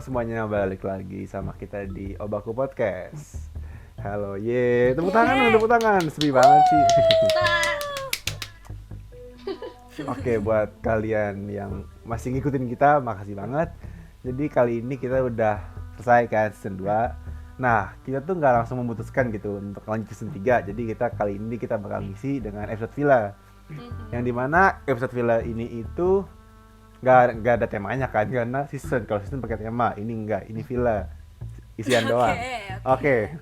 semuanya, balik lagi sama kita di Obaku Podcast. Halo, ye, tepuk tangan, tepuk tangan, sepi banget sih. Oke, buat kalian yang masih ngikutin kita, makasih banget. Jadi kali ini kita udah selesai kan season 2. Nah, kita tuh nggak langsung memutuskan gitu untuk lanjut season 3. Jadi kali ini kita bakal ngisi dengan episode villa. Yang dimana episode villa ini itu nggak ada temanya kan, karena season, kalau season pakai tema, ini enggak, ini villa isian doang. Oke.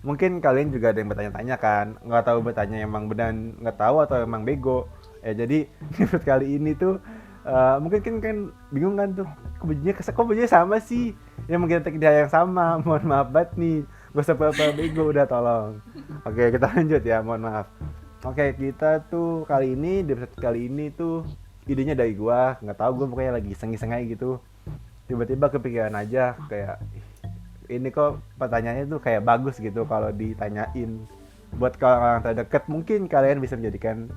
Mungkin kalian juga ada yang bertanya-tanya kan, nggak tahu bertanya emang benar nggak tahu atau emang bego. Jadi episode kali ini tuh mungkin kan bingung kan tuh, kok bajunya sama sih, ya mungkin tidak yang sama. Mohon maaf banget nih, gue apa bego, udah tolong. Oke, kita lanjut ya, mohon maaf. Oke, kita tuh kali ini, di episode kali ini tuh idenya dari gua, nggak tahu, gua pokoknya lagi iseng-iseng aja gitu, tiba-tiba kepikiran aja kayak ini kok pertanyaannya tuh kayak bagus gitu kalau ditanyain buat orang terdekat. Mungkin kalian bisa menjadikan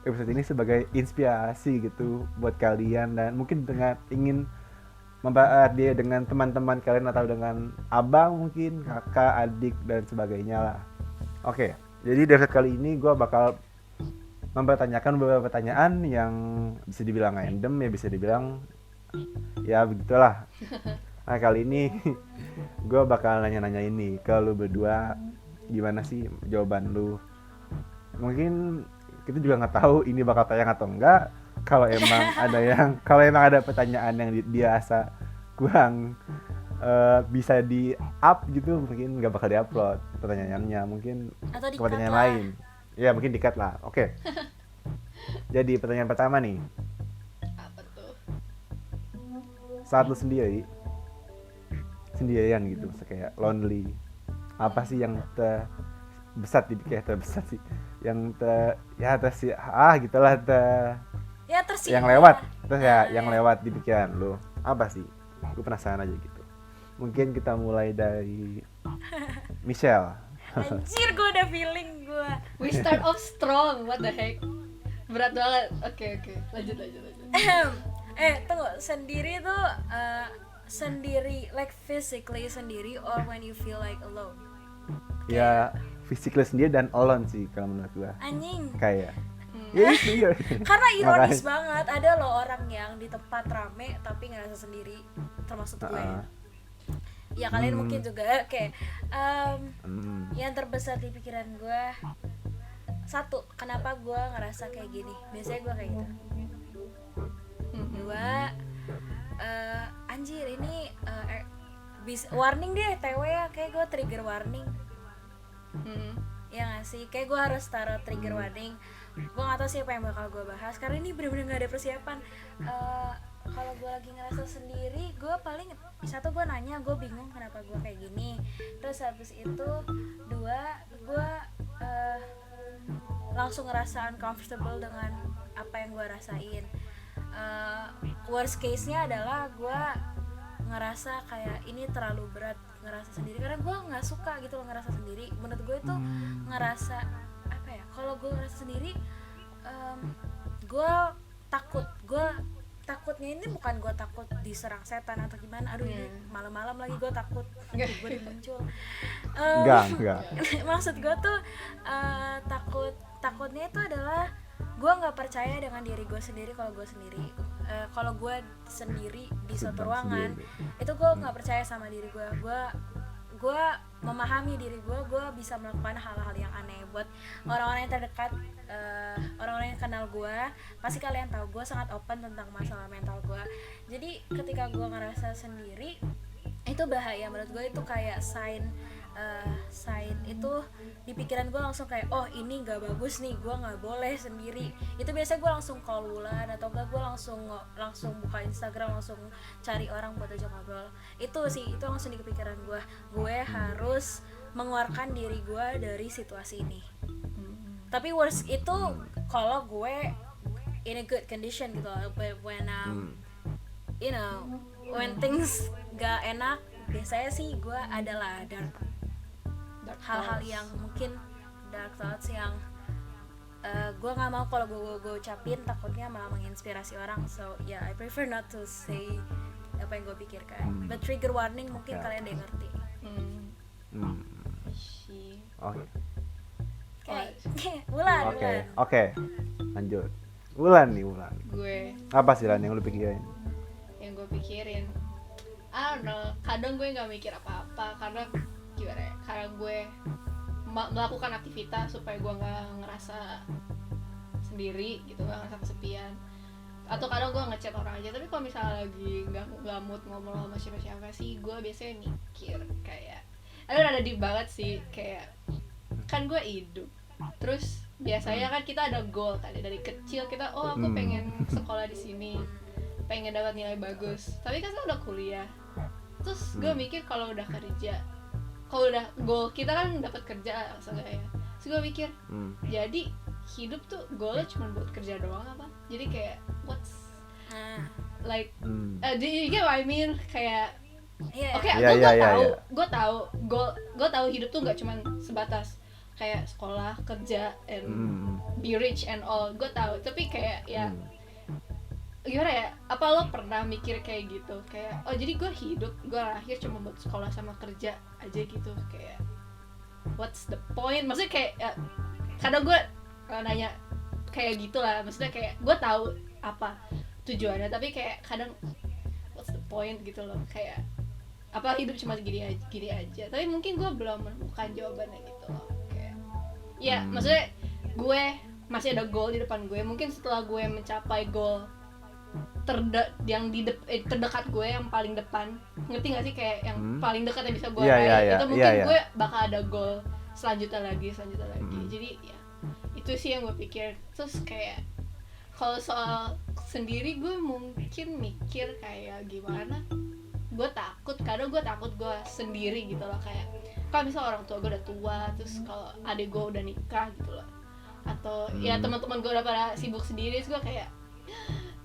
episode ini sebagai inspirasi gitu buat kalian, dan mungkin dengan ingin membahas dia dengan teman-teman kalian atau dengan abang, mungkin kakak, adik dan sebagainya lah. Oke, jadi di episode kali ini gua bakal mempertanyakan beberapa pertanyaan yang bisa dibilang random, ya bisa dibilang ya begitulah. Nah, kali ini gue bakal nanya-nanya ini ke lu berdua, gimana sih jawaban lu. Mungkin kita juga nggak tahu ini bakal tayang atau enggak. Kalau emang ada pertanyaan yang dirasa kurang bisa di up gitu, mungkin nggak bakal diupload pertanyaannya, mungkin ke pertanyaan lain. Ya mungkin dikat lah. Oke. Jadi pertanyaan pertama nih. Apa tuh? Saat lu sendirian gitu, kayak lonely, apa sih yang terbesar di pikiran, yang lewat di pikiran lu, apa sih? Gue penasaran aja gitu. Mungkin kita mulai dari Michelle. Anjir, gue udah feeling gue. We start off strong, what the heck? Berat banget. Oke. Lanjut. Tunggu, sendiri tuh sendiri like physically sendiri, or when you feel like alone? Ya, physically sendiri dan alone sih kalau menurut gua. Anjing. Kayak ya itu ya. Karena ironis banget, ada loh orang yang di tempat rame tapi ngerasa sendiri, termasuk gue. Ya kalian mungkin juga kayak yang terbesar di pikiran gue, satu, kenapa gue ngerasa kayak gini, biasanya gue kayak gitu. Dua, anjir ini warning deh, TW ya, kayak gue trigger warning. Ya nggak sih, kayak gue harus taruh trigger warning. Gue nggak tahu siapa yang bakal gue bahas karena ini bener-bener nggak ada persiapan. Kalau gue lagi ngerasa sendiri, gue paling satu, gue nanya, gue bingung kenapa gue kayak gini. Terus habis itu dua, gue langsung ngerasa uncomfortable dengan apa yang gue rasain. Worst case-nya adalah gue ngerasa kayak ini terlalu berat ngerasa sendiri, karena gue nggak suka gitu loh ngerasa sendiri. Menurut gue itu ngerasa apa ya, kalau gue ngerasa sendiri gue takutnya ini bukan gue takut diserang setan atau gimana. Aduh, ini malam-malam lagi gue takut gue muncul. Enggak. Maksud gue tuh takutnya itu adalah gue nggak percaya dengan diri gue sendiri. Kalau gue sendiri, kalau gue sendiri di suatu ruangan itu gue nggak percaya sama diri gue memahami diri gue bisa melakukan hal-hal yang aneh. Buat orang-orang yang terdekat, orang-orang yang kenal gue, pasti kalian tahu gue sangat open tentang masalah mental gue. Jadi ketika gue ngerasa sendiri, itu bahaya. Menurut gue itu kayak sign itu di pikiran gue langsung kayak, oh ini nggak bagus nih, gue nggak boleh sendiri. Itu biasanya gue langsung call Wulan, atau enggak gue langsung buka Instagram, langsung cari orang buat ajak ngobrol. Itu langsung di pikiran gue harus mengeluarkan diri gue dari situasi ini. Tapi worst itu kalau gue in a good condition gitu, when when things gak enak, biasanya sih gue adalah dark hal-hal yang mungkin dark thoughts yang gue nggak mau kalau gue ucapin, takutnya malah menginspirasi orang. So yeah, I prefer not to say apa yang gue pikirkan. But trigger warning mungkin kalian udah ngerti. Sih. Oke. Wulan. Oke. Lanjut. Wulan. Gue Apa sih Lan yang lu pikirin? yang gue pikirin, I don't know, kadang gue nggak mikir apa-apa karena gimana ya, karena gue melakukan aktivitas supaya gue nggak ngerasa sendiri gitu, nggak ngerasa kesepian. Atau kadang gue ngechat orang aja, tapi kalau misalnya lagi nggak mood ngobrol sama siapa-siapa sih, gue biasanya mikir kayak ada deep banget sih, kayak kan gue hidup, terus biasanya kan kita ada goal kan dari kecil, kita aku pengen sekolah di sini, pengen dapat nilai bagus, tapi kan saya udah kuliah, terus gue mikir kalau udah kerja, kalau udah goal kita kan dapat kerja ya, terus gue mikir jadi hidup tuh goalnya cuma buat kerja doang apa? Jadi kayak what's like do you get what I mean? Kayak gue tahu hidup tuh nggak cuma sebatas kayak sekolah, kerja, and be rich and all, gue tahu, tapi kayak ya gimana ya, apa lo pernah mikir kayak gitu, kayak oh jadi gue hidup, gue lahir cuma buat sekolah sama kerja aja gitu, kayak what's the point? Maksudnya kayak ya, kadang gue nanya kayak gitulah, maksudnya kayak gue tahu apa tujuannya, tapi kayak kadang what's the point gitu loh, kayak apa hidup cuma gini aja, tapi mungkin gue belum menemukan jawabannya gitu loh, kayak ya maksudnya gue masih ada goal di depan gue, mungkin setelah gue mencapai goal terdekat gue yang paling depan, ngerti gak sih, kayak yang paling dekat yang bisa gue raih, itu mungkin gue bakal ada goal selanjutnya lagi. Jadi ya itu sih yang gue pikir. Terus kayak kalau soal sendiri, gue mungkin mikir kayak gimana, kadang gue takut gue sendiri gitu loh, kayak kalau misalnya orang tua gue udah tua, terus kalau adik gue udah nikah gitu loh, atau ya teman-teman gue udah pada sibuk sendiri, terus gue kayak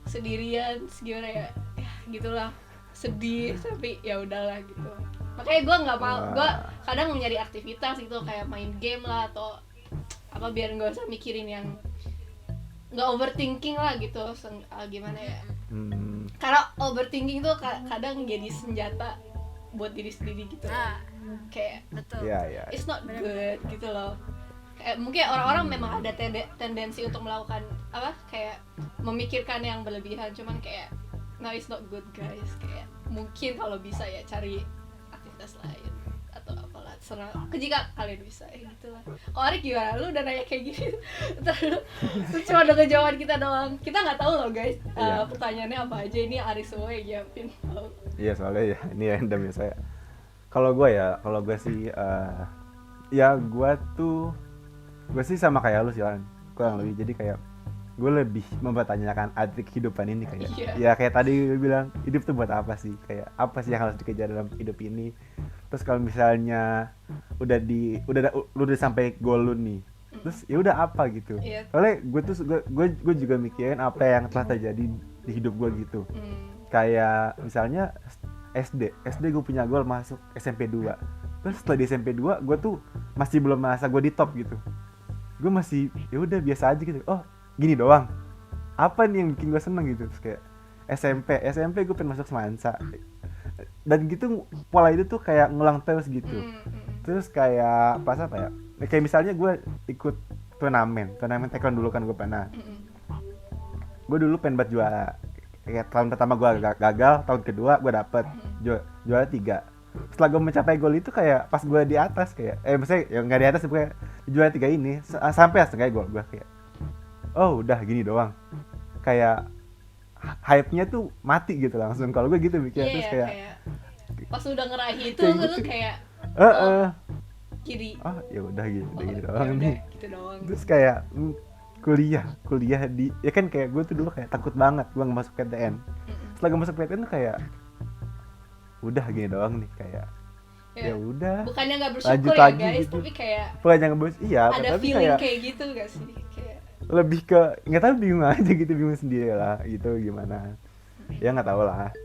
sendirian, gimana ya gitulah, sedih, tapi ya udahlah gitu. Makanya gue nggak mau, gue kadang nyari aktivitas gitu, kayak main game lah atau apa, biar nggak usah mikirin yang nggak overthinking lah gitu, gimana ya, karena overthinking tuh kadang jadi senjata buat diri sendiri gitu, kayak betul. It's not good gitu loh. Kayak mungkin orang-orang memang ada tendensi untuk melakukan apa, kayak memikirkan yang berlebihan, cuman kayak no, it's not good guys, kayak mungkin kalau bisa ya cari aktivitas lain atau apalah, serah jika kalian bisa ya gitulah. Kalau Arik gimana, lu udah nanya kayak gini terus cuma ada jawaban kita doang, kita nggak tahu loh guys pertanyaannya apa aja, ini Arik semua yang nyiapin. Iya, soalnya ya ini random ya saya. Kalau gue sih ya gue sih sama kayak lu sih Lan, kurang lebih. Jadi kayak gue lebih mempertanyakan arti kehidupan ini, kayak ya kayak tadi gue bilang, hidup tuh buat apa sih, kayak apa sih yang harus dikejar dalam hidup ini. Terus kalau misalnya lu udah sampai goal lu nih, terus ya udah apa gitu. Soalnya gue juga mikirin apa yang telah terjadi di hidup gue gitu. Kayak misalnya SD gue punya goal masuk SMP 2. Terus setelah di SMP 2 gue tuh masih belum merasa gue di top gitu. Gue masih ya udah biasa aja gitu. Oh, gini doang. Apa nih yang bikin gue seneng gitu. Terus kayak SMP gue pengen masuk Semansa. Dan gitu pola itu tuh kayak ngulang terus gitu. Terus kayak pas apa ya? Kayak misalnya gue ikut turnamen taekwondo dulu kan gue pernah. Gue dulu pengen buat juara. Kayak tahun pertama gue gagal, tahun kedua gue dapet juara 3. Setelah gue mencapai goal itu kayak pas gue di atas kayak maksudnya ya nggak di atas, pokoknya juara 3 ini sampai setengah goal gue kayak oh udah gini doang, kayak hype-nya tuh mati gitu langsung kalau gue gitu mikir. Terus kayak pas udah ngeraih itu gitu. Kayak kiri ya udah gini doang nih gitu doang. Terus kayak kuliah di ya kan, kayak gue tuh dulu kayak takut banget gue nggak masuk PTN. Setelah gue masuk PTN tuh kayak udah gini doang nih, kayak ya udah bukannya nggak bersyukur ya guys gitu. Tapi kayak bukannya nggak ada tapi feeling kayak gitu gak sih, kayak lebih ke nggak tahu, bingung aja gitu, bingung sendiri lah gitu gimana ya, nggak tahu lah.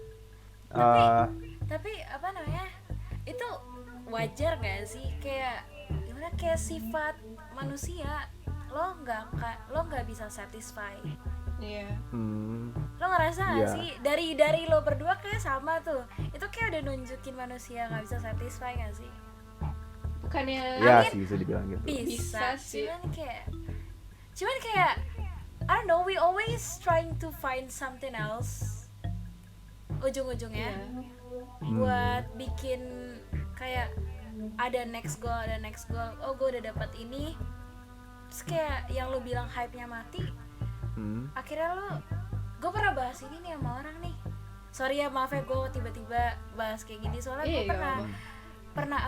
Tapi apa namanya, itu wajar gak sih, kayak gimana, kayak sifat manusia, lo nggak bisa satisfy Iya. Lo ngerasa gak sih dari lo berdua kayak sama tuh, itu kayak udah nunjukin manusia nggak bisa satisfy gak sih? Bukannya ya sih bisa dibilang gitu. Bisa sih. Cuman kayak I don't know, we always trying to find something else ujung-ujungnya buat bikin kayak ada next goal. Oh gue udah dapat ini, terus kayak yang lo bilang hype-nya mati. Akhirnya gue pernah bahas ini nih sama orang nih, sorry ya maaf ya gue tiba-tiba bahas kayak gini soalnya gue pernah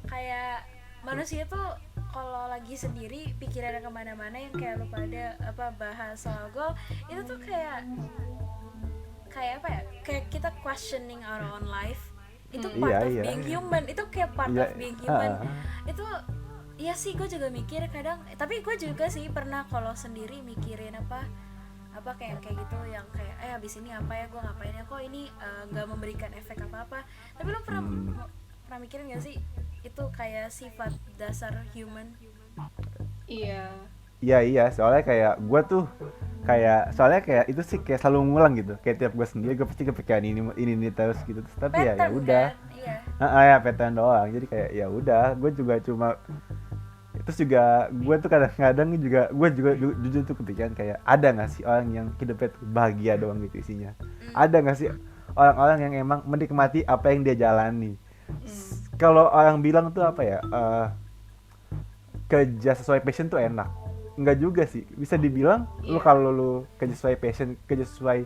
kayak manusia tuh kalau lagi sendiri pikirannya kemana-mana, yang kayak lu pada bahas soal goal itu tuh kayak apa ya, kayak kita questioning our own life. Itu part of being human, itu kayak part of being human. Itu iya sih, gue juga mikir kadang, tapi gue juga sih pernah kalau sendiri mikirin apa kayak gitu, yang kayak abis ini apa ya, gue ngapain ya, kok ini nggak memberikan efek apa-apa. Tapi lo pernah mikirin gak sih itu kayak sifat dasar human? Iya, soalnya kayak gue tuh soalnya kayak itu sih kayak selalu ngulang gitu, kayak tiap gue sendiri gue pasti kepikiran ini terus gitu. Tapi ya udah, ya pattern doang. Jadi kayak ya udah, gue juga cuma. Terus juga gue tuh kadang-kadang juga jujur tuh kepikiran kayak ada nggak sih orang yang hidupnya tuh bahagia doang gitu isinya? Ada nggak sih orang-orang yang emang menikmati apa yang dia jalani? Kalau orang bilang tuh apa ya, kerja sesuai passion tuh enak, nggak juga sih. Bisa dibilang lu kalau lu kerja sesuai passion, kerja sesuai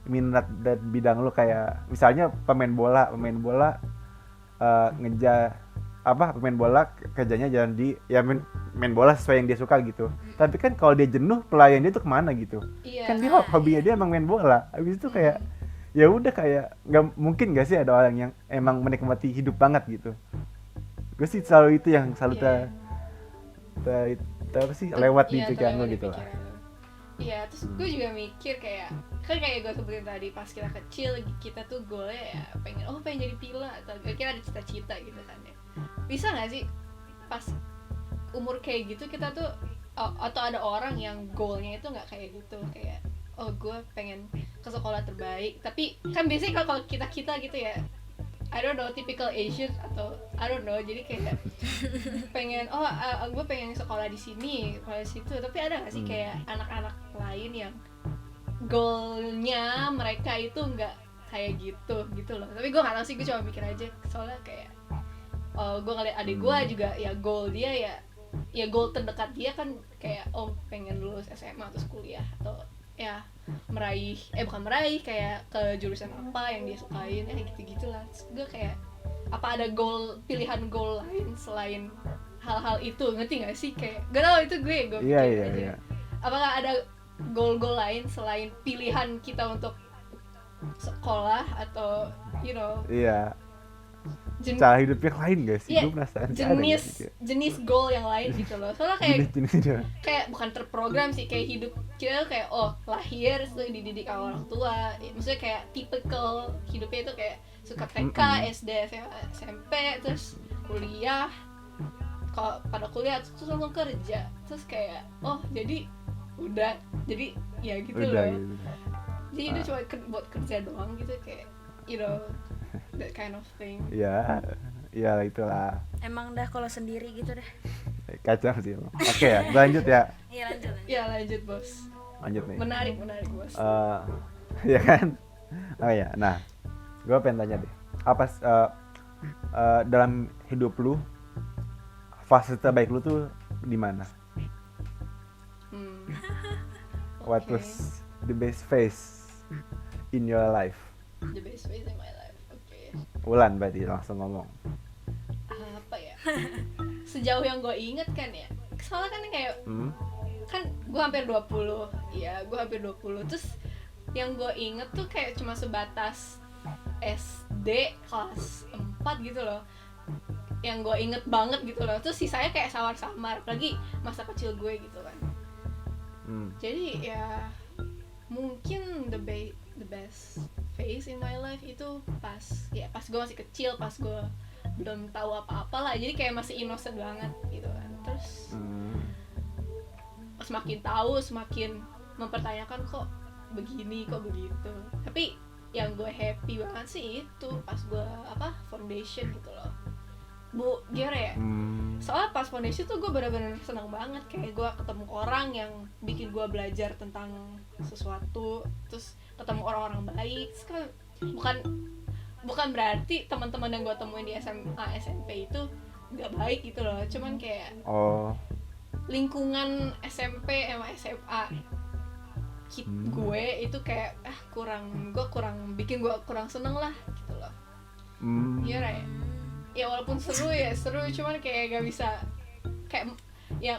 minat dan bidang lu, kayak misalnya pemain bola pemain bola kerjanya jalan di main bola sesuai yang dia suka gitu. Tapi kan kalau dia jenuh, pelayan dia tuh kemana gitu? Kan dia hobinya dia emang main bola. Habis itu kayak ya udah, kayak nggak mungkin gak sih ada orang yang emang menikmati hidup banget gitu. Gue sih selalu itu yang selalu lewat di pikiran gue gitu lah. Iya, terus gue juga mikir kayak gue sebutin tadi, pas kita kecil kita tuh goalnya ya pengen jadi pilot, atau kita ada cita-cita gitu kan ya. Bisa nggak sih pas umur kayak gitu kita tuh atau ada orang yang goalnya itu nggak kayak gitu, kayak gue pengen ke sekolah terbaik, tapi kan biasanya kalau kita gitu ya, I don't know, typical Asian atau I don't know, jadi kayak pengen gue pengen sekolah di sini, sekolah di situ. Tapi ada nggak sih kayak anak-anak lain yang goalnya mereka itu nggak kayak gitu loh. Tapi gue nggak tahu sih, gue cuma mikir aja soalnya kayak gue ngeliat adik gue juga ya, goal dia ya goal terdekat dia kan kayak pengen lulus SMA atau kuliah, atau ya bukan meraih kayak ke jurusan apa yang dia sukain, gitu-gitulah. Gue kayak apa ada pilihan goal lain selain hal-hal itu, ngerti gak sih? Kayak gak tau, itu gue pikir aja. Apakah ada goal lain selain pilihan kita untuk sekolah atau cara hidup yang lain gak sih? Gue penasaran jenis goal yang lain gitu loh. Soalnya kayak bukan terprogram sih, kayak hidup kita kayak lahir terus dididik sama orang tua. Maksudnya kayak typical hidupnya itu kayak suka TK, SD, SMP, terus kuliah. Kalau pada kuliah terus langsung kerja. Terus kayak jadi ya gitu loh. Gitu. Jadi itu cuma buat kerja doang gitu, kayak that kind of thing. Ya itulah. Emang dah kalau sendiri gitu deh. Kacau sih. Oke ya, lanjut ya. Iya lanjut bos. Lanjut nih. Menarik bos. Ya kan. Nah, gue pengen tanya deh. Apa dalam hidup lu fase terbaik lu tuh di mana? What was the best phase in your life? The best phase in my life. Ulan berarti langsung ngomong. Apa ya? Sejauh yang gue inget kan ya. Soalnya kan kayak kan gue hampir 20. Iya, gue hampir 20. Terus yang gue inget tuh kayak cuma sebatas SD kelas 4 gitu loh. Yang gue inget banget gitu loh. Terus sisanya kayak samar-samar, apalagi masa kecil gue gitu kan. Jadi ya mungkin the best phase in my life itu pas gue masih kecil, pas gue belum tahu apa-apa lah, jadi kayak masih innocent banget gitu kan. Terus pas semakin tahu semakin mempertanyakan kok begini kok begitu. Tapi yang gue happy banget sih itu pas gue foundation gitu loh. Gimana ya? Soalnya pas foundation tuh gue benar-benar senang banget, kayak gue ketemu orang yang bikin gue belajar tentang sesuatu, terus ketemu orang-orang baik. Terus kan bukan berarti teman-teman yang gue temuin di SMA SMP itu nggak baik gitu loh, cuman kayak lingkungan SMP sama SMA gue itu kayak kurang bikin gue kurang seneng lah gitu loh. Gimana ya? Ya walaupun seru cuman kayak gak bisa kayak yang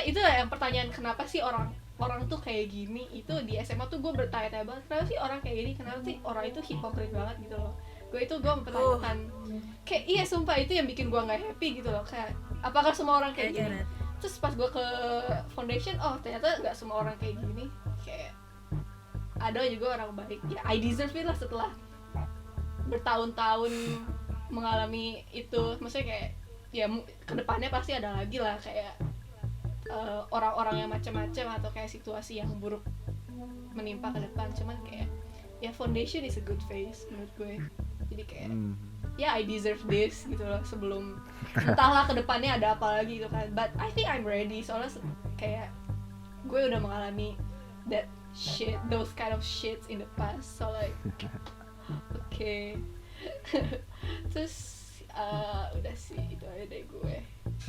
itu yang pertanyaan kenapa sih orang tuh kayak gini, itu di SMA tuh gue bertanya-tanya banget kenapa sih orang kayak gini, kenapa sih orang itu hipokrit banget gitu loh. Gue mempertanyakan kayak iya sumpah itu yang bikin gue nggak happy gitu loh, kayak apakah semua orang kayak gini. Terus pas gue ke foundation, ternyata nggak semua orang kayak gini, kayak ada juga orang baik. Ya I deserve it lah setelah bertahun-tahun mengalami itu. Maksudnya kayak ya kedepannya pasti ada lagi lah kayak orang-orang yang macam-macam atau kayak situasi yang buruk menimpa ke depan. Cuman kayak ya foundation is a good phase menurut gue. Jadi kayak ya I deserve this gitu loh, sebelum entahlah kedepannya ada apa lagi gitu kan. But I think I'm ready, soalnya kayak gue udah mengalami that shit, those kind of shits in the past, so like okay. Terus udah sih itu aja dari gue.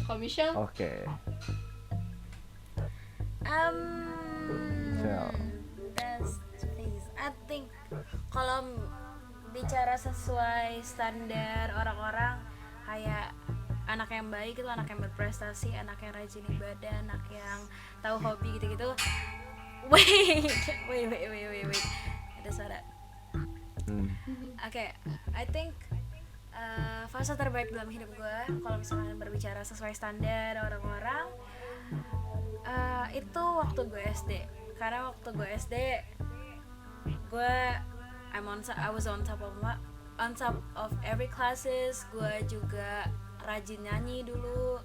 Kalau Michelle? Oke. Best phase, I think kalau bicara sesuai standar orang-orang, kayak anak yang baik itu anak yang berprestasi, anak yang rajin ibadah, anak yang tahu hobi gitu-gitu. Wait, ada suara. Oke, I think fase terbaik dalam hidup gue kalau misalnya berbicara sesuai standar orang-orang, itu waktu gue SD. Karena waktu gue SD I was on top of every classes. Gue juga rajin nyanyi dulu,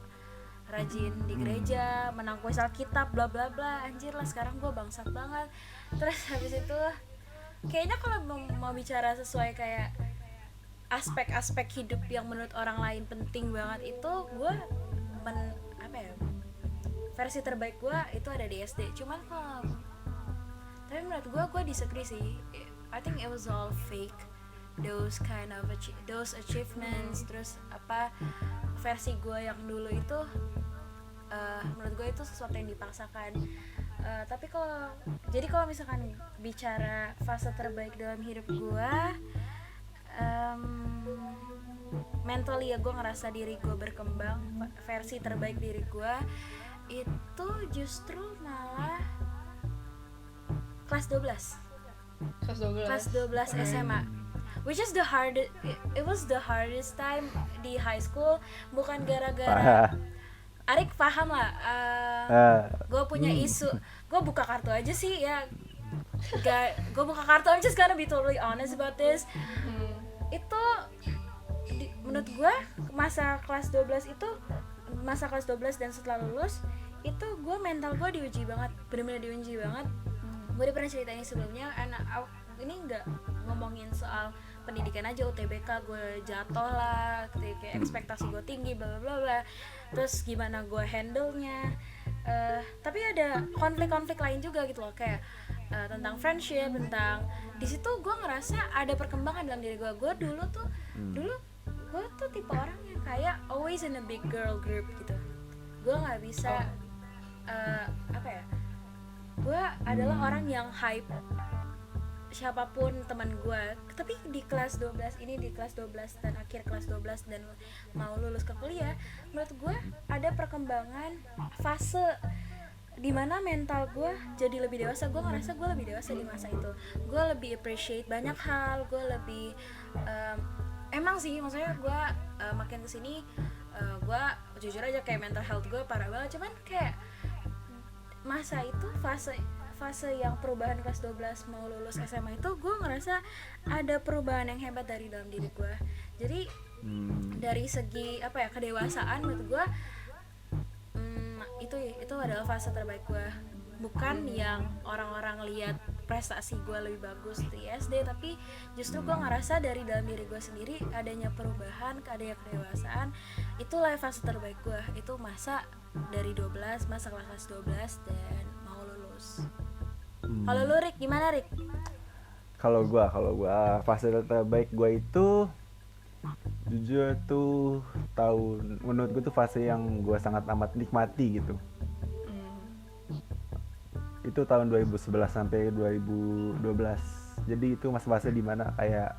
rajin di gereja, menang kuis Alkitab, bla bla bla. Anjir lah, sekarang gue bangsat banget. Terus habis itu kayaknya kalau mau bicara sesuai kayak aspek-aspek hidup yang menurut orang lain penting banget, itu gue versi terbaik gue itu ada di SD. Cuman tapi menurut gue disagree sih. I think it was all fake, those achievements. Terus versi gue yang dulu itu menurut gue itu sesuatu yang dipaksakan. Tapi kalau misalkan bicara fase terbaik dalam hidup gue, mentally ya gue ngerasa diri gue berkembang. Versi terbaik diri gue itu justru malah kelas 12 SMA, which is it was the hardest time di high school. Bukan gara-gara Arik paham lah, gue punya isu, gue buka kartu aja sih ya. Gue buka kartu, I'm just gonna be totally honest about this. Itu menurut gue masa kelas 12 dan setelah lulus itu gue mental gue diuji banget, benar-benar diuji banget. Gue udah pernah cerita ini sebelumnya, ini nggak ngomongin soal pendidikan aja, UTBK gue jatuh lah, kayak ekspektasi gue tinggi, bla bla bla. Terus gimana gue handle-nya, tapi ada konflik-konflik lain juga gitu loh, kayak tentang friendship, tentang di situ gue ngerasa ada perkembangan dalam diri gue. Dulu gue tuh tipe orang yang kayak always in a big girl group gitu. Gue nggak bisa gue adalah orang yang hype siapapun teman gue. Tapi di kelas 12 dan akhir kelas 12 dan mau lulus ke kuliah, menurut gue ada perkembangan fase dimana mental gue jadi lebih dewasa. Gue ngerasa gue lebih dewasa di masa itu. Gue lebih appreciate banyak hal. Gue lebih emang sih, maksudnya gue makin kesini gue jujur aja kayak mental health gue parah banget. Cuman kayak masa itu fase yang perubahan kelas 12 mau lulus SMA itu, gue ngerasa ada perubahan yang hebat dari dalam diri gue. Jadi dari segi kedewasaan menurut gue itu adalah fase terbaik gue. Bukan yang orang-orang lihat prestasi gue lebih bagus di SD, tapi justru gue ngerasa dari dalam diri gue sendiri adanya perubahan, adanya kedewasaan. Itulah fase terbaik gue. Itu masa dari 12, masa kelas 12 dan mau lulus. Kalau lu Rick, gimana Rick? Kalau gua fase terbaik gua itu jujur tuh menurut gua tuh fase yang gua sangat amat nikmati gitu. Itu tahun 2011 sampai 2012. Jadi itu masa-masa dimana kayak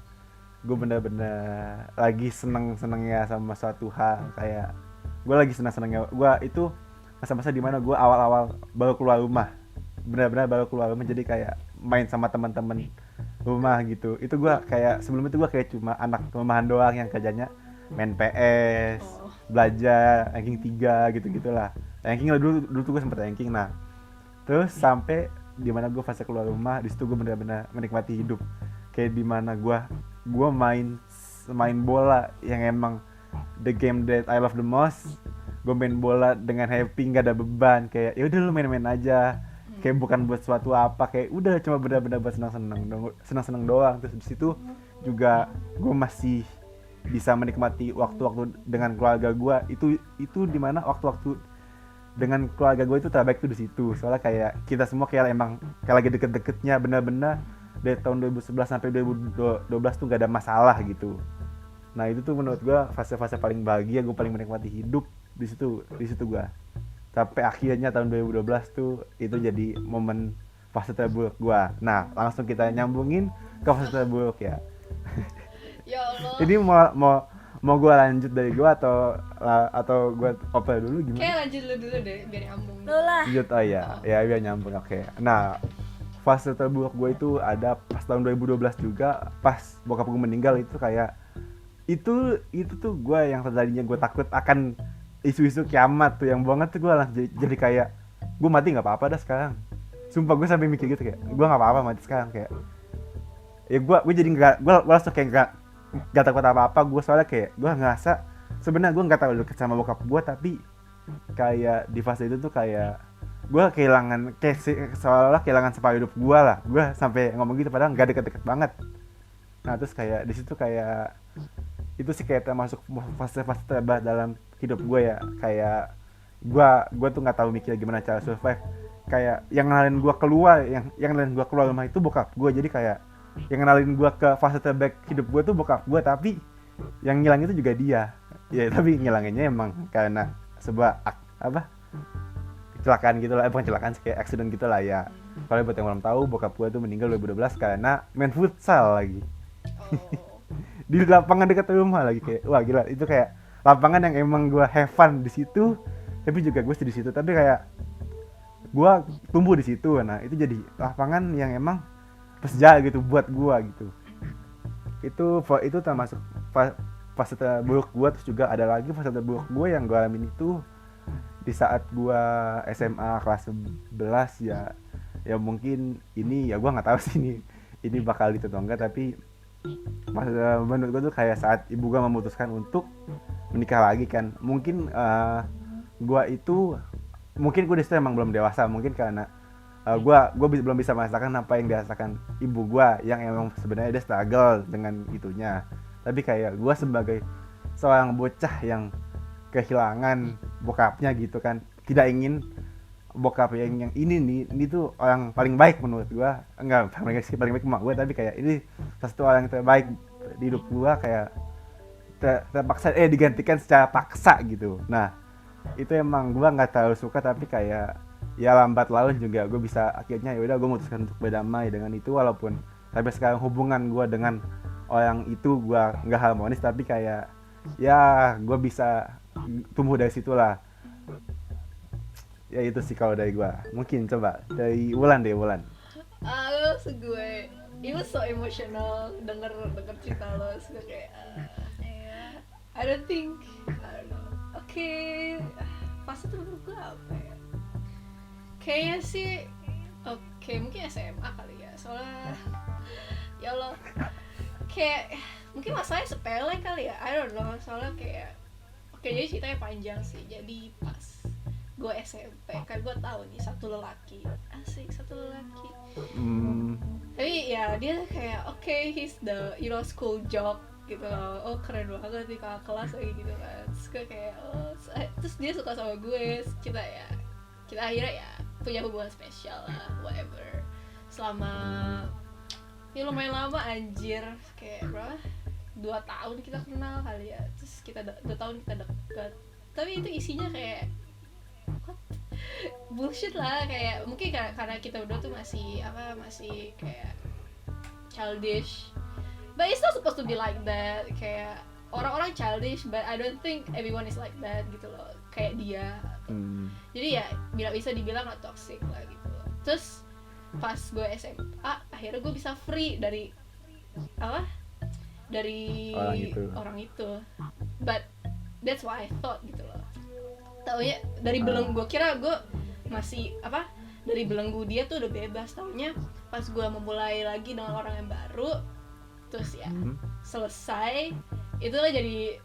gue bener-bener lagi seneng-senengnya sama suatu hal. Kayak gue lagi seneng-senengnya. Gue itu masa-masa dimana gue awal-awal baru keluar rumah. Benar-benar baru keluar rumah, jadi kayak main sama teman-teman rumah gitu. Itu gue kayak sebelum itu gue kayak cuma anak rumahan doang yang kerjanya main PS, belajar, ranking 3 gitu-gitulah. Ranking lah dulu tuh gue sempet ranking. Nah, terus sampai dimana gue fase keluar rumah, di situ gue benar-benar menikmati hidup. Kayak dimana gue main bola yang emang the game that I love the most. Gue main bola dengan happy, nggak ada beban. Kayak ya udah lu main-main aja. Kayak bukan buat suatu apa, kayak udah cuma benar-benar buat senang-senang doang. Terus di situ juga gue masih bisa menikmati waktu-waktu dengan keluarga gue. Itu dimana waktu-waktu dengan keluarga gue itu terbaik tuh di situ. Soalnya kayak kita semua kayak emang kayak lagi deket-deketnya, benar-benar dari tahun 2011 sampai 2012 tuh gak ada masalah gitu. Nah itu tuh menurut gue fase-fase paling bahagia, gue paling menikmati hidup di situ gue. Sampai akhirnya tahun 2012 tuh itu jadi momen fase terburuk gue. Nah langsung kita nyambungin ke fase terburuk ya. Ya Allah. Ini mau gue lanjut dari gue atau gue oper dulu gimana? Kayak lanjut lu dulu deh biar nyambung. Lu lah. Lanjut, oh iya, ya biar nyambung, oke. Nah, fase terburuk gue itu ada pas tahun 2012 juga, pas bokap gue meninggal. Itu kayak itu tuh gue yang tadinya gue takut akan isu-isu kiamat tuh, yang banget tuh gue langsung jadi kayak gue mati nggak apa-apa dah sekarang. Sumpah gue sampai mikir gitu, kayak gue nggak apa-apa mati sekarang. Kayak ya gue jadi gue langsung kayak gak takut apa-apa. Gue soalnya kayak gue ngerasa sebenarnya gue nggak tahu deket sama bokap gue, tapi kayak di fase itu tuh kayak gue kehilangan, kayak seolah-olah kehilangan separuh hidup gue lah. Gue sampai ngomong gitu padahal nggak deket-deket banget. Nah terus kayak di situ kayak itu sih kayak termasuk fase-fase terberat dalam hidup gue ya. Kayak gue tuh nggak tahu mikir gimana cara survive. Kayak yang ngenalin gue keluar, yang ngenalin gue keluar rumah itu bokap gue. Jadi kayak yang ngenalin gue ke fase terbaik hidup gue tuh bokap gue, tapi yang ngilang itu juga dia. Ya tapi ngilanginnya emang karena sebuah kecelakaan gitu lah, bukan kecelakaan, kayak accident gitu lah ya. Kalau buat yang belum tahu, bokap gue tuh meninggal 2012 karena main futsal lagi. Di lapangan dekat rumah lagi. Kayak wah gila, itu kayak lapangan yang emang gue have fun di situ, tapi juga gue di situ, tapi kayak gue tumbuh di situ. Nah itu jadi lapangan yang emang sejarah gitu buat gue gitu. Itu termasuk fase terburuk gue. Terus juga ada lagi fase terburuk gue yang gue alamin itu di saat gue SMA kelas 11 ya. Ya mungkin ini ya gue nggak tahu sih ini bakal gitu atau enggak, tapi menurut gue tuh kayak saat ibu gue memutuskan untuk menikah lagi kan. Mungkin gue di situ emang belum dewasa, mungkin karena gue belum bisa merasakan apa yang dirasakan ibu gue yang emang sebenarnya dia struggle dengan itunya. Tapi kayak gue sebagai seorang bocah yang kehilangan bokapnya gitu kan, tidak ingin bokap yang ini tuh orang paling baik menurut gue. Enggak paling baik emak gue, tapi kayak ini satu orang yang terbaik di hidup gue, kayak terpaksa digantikan secara paksa gitu. Nah itu emang gue nggak terlalu suka, tapi kayak ya lambat laun juga gue bisa akhirnya ya udah gue memutuskan untuk berdamai dengan itu. Walaupun sampai sekarang hubungan gue dengan orang itu gue nggak harmonis, tapi kayak ya gue bisa tumbuh dari situlah. Ya itu sih kalau dari gue. Mungkin coba dari Wulan deh, Wulan. Gue it was so emotional denger cerita lo. Kayak I don't know. Oke, fase terburuk gue apa ya? Kayaknya sih mungkin SMA kali ya. Soalnya ya Allah, kayak mungkin masalahnya sepele kali ya, I don't know. Soalnya kayak jadi ceritanya panjang sih. Jadi pas gue SMP kan gue tahu nih satu lelaki asik, satu lelaki. Tapi ya dia kayak okay, he's the school jock gitu loh. Oh keren banget nih kakak kelas kayak gitu kan. Terus gue kayak terus dia suka sama gue. Kita akhirnya ya punya hubungan spesial lah, whatever. Selama ya lumayan lama anjir, kayak berapa? 2 tahun kita kenal kali ya. Terus kita 2 tahun kita deket. Tapi itu isinya kayak what? Bullshit lah, kayak mungkin karena kita berdua tuh masih kayak childish, but it's not supposed to be like that. Kayak orang-orang childish, but I don't think everyone is like that gitu loh, kayak dia. Jadi ya bisa dibilang gak toxic lah gitu loh. Terus pas gue SMA akhirnya gue bisa free dari orang itu, but that's what I thought gitu loh. Taunya dari belenggu, gue kira gue masih dari belenggu dia tuh udah bebas. Taunya pas gue memulai lagi dengan orang yang baru, terus ya selesai itulah jadi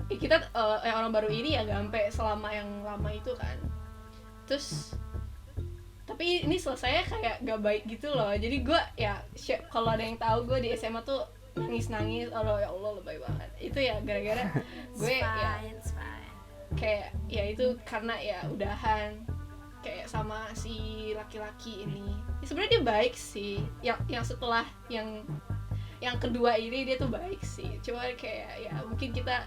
kita orang baru ini ya gak sampai selama yang lama itu kan. Terus tapi ini selesainya kayak gak baik gitu loh. Jadi gue ya kalau ada yang tahu gue di SMA tuh nangis ya Allah lebay banget. Itu ya gara-gara gue kayak ya itu karena ya udahan kayak sama si laki-laki ini. Ya, sebenarnya dia baik sih. Yang setelah yang kedua ini dia tuh baik sih. Cuma kayak ya mungkin kita,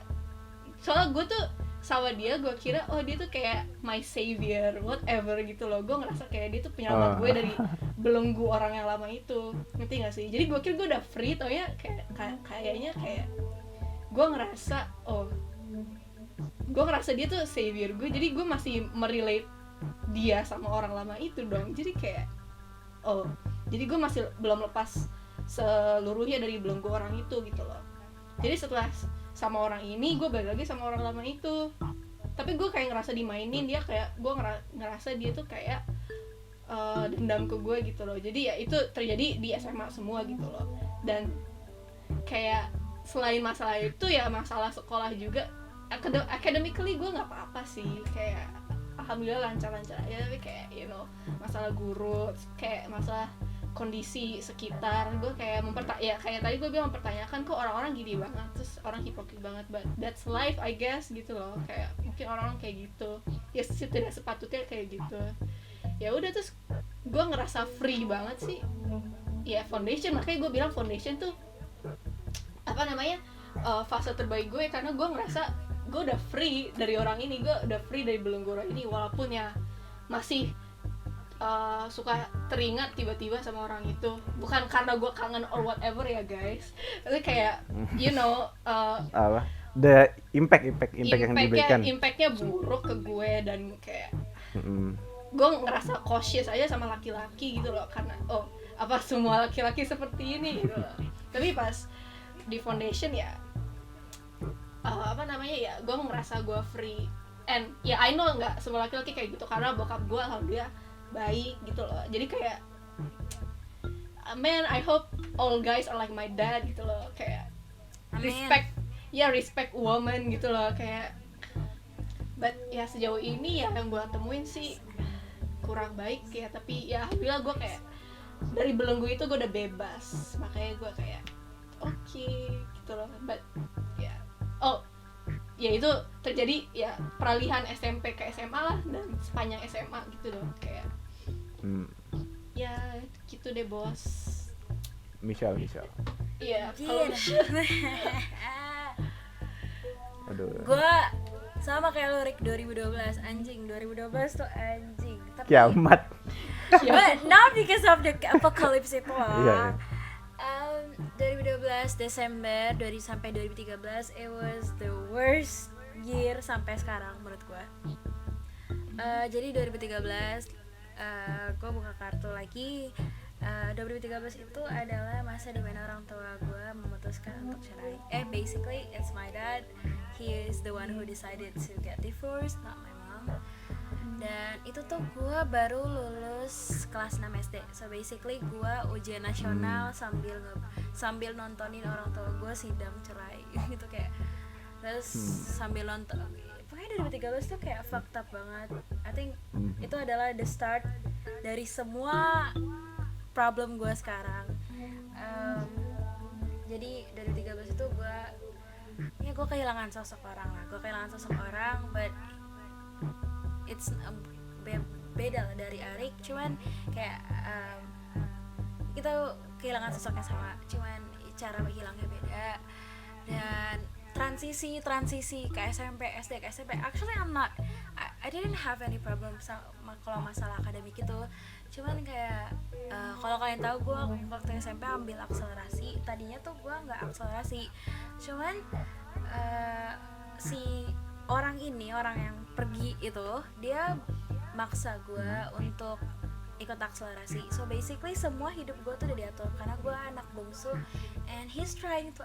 soalnya gue tuh sama dia gue kira dia tuh kayak my savior whatever gitu loh. Gue ngerasa kayak dia tuh penyelamat gue dari belenggu orang yang lama itu, ngerti gak sih? Jadi gue kira gue udah free, taunya kayaknya kayak gue ngerasa dia tuh savior gue. Jadi gue masih merelate dia sama orang lama itu dong. Jadi kayak jadi gue masih belum lepas seluruhnya dari belenggu orang itu gitu loh. Jadi setelah sama orang ini gue balik lagi sama orang lama itu, tapi gue kayak ngerasa dimainin. Dia kayak gue ngerasa dia tuh kayak dendam ke gue gitu loh. Jadi ya itu terjadi di SMA semua gitu loh. Dan kayak selain masalah itu ya masalah sekolah juga, academically gue nggak apa-apa sih, kayak alhamdulillah lancar-lancar aja. Tapi kayak masalah guru, kayak masalah kondisi sekitar, gue kayak kayak tadi gue bilang mempertanyakan kok orang-orang gini banget, terus orang hipokrit banget, but that's life I guess gitu loh. Kayak mungkin orang-orang kayak gitu ya, tidak sepatutnya kayak gitu. Ya udah, terus gue ngerasa free banget sih ya. Foundation, makanya gue bilang foundation tuh fase terbaik gue, karena gue ngerasa gue udah free dari orang ini, gue udah free dari belenggu orang ini. Walaupun ya masih suka teringat tiba-tiba sama orang itu, bukan karena gue kangen or whatever ya guys, tapi kayak the impact yang diberikan, impactnya buruk ke gue. Dan kayak gue ngerasa cautious aja sama laki-laki gitu loh, karena semua laki-laki seperti ini gitu loh. Tapi pas di foundation ya ya gue ngerasa gue free. And ya I know nggak semua laki-laki kayak gitu, karena bokap gue alhamdulillah baik gitu loh. Jadi kayak man, I hope all guys are like my dad gitu loh. Kayak respect woman gitu loh. Kayak but ya sejauh ini ya yang gue temuin sih kurang baik ya. Tapi ya alhamdulillah gue kayak dari belenggu itu gue udah bebas, makanya gue kayak okay gitu loh. But ya ya itu terjadi ya peralihan SMP ke SMA lah, dan sepanjang SMA gitu loh. Kayak ya gitu deh bos. Michelle iya. Kalau gue sama kayak lu Rick, 2012 anjing. 2012 tuh anjing, tapi kiamat. but not because of the apocalypse itu lah. 2012 Desember sampai 2013 it was the worst year sampai sekarang menurut gue. Jadi 2013 gue buka kartu lagi. 2013 itu adalah masa dimana orang tua gue memutuskan untuk cerai. Basically it's my dad, he is the one who decided to get divorced, not my mom. Dan itu tuh gue baru lulus kelas 6 SD. So basically gue ujian nasional sambil nontonin orang tua gue sidang cerai gitu kayak. Terus sambil nonton, pokoknya 2013 tuh kayak fucked up banget. I think itu adalah the start dari semua problem gue sekarang. Jadi 2013 itu gue kehilangan sosok orang, but it's beda lah dari Arik, cuman kayak kita kehilangan sosoknya sama, cuman cara hilangnya beda. Dan transisi ke SMP, SD ke SMP, actually I didn't have any problem kalau masalah akademik itu, cuman kayak kalau kalian tahu gue waktu SMP ambil akselerasi, tadinya tuh gue nggak akselerasi, cuman si orang yang pergi itu dia maksa gue untuk ikut akselerasi. So basically semua hidup gue tuh udah diatur karena gue anak bungsu, and he's trying to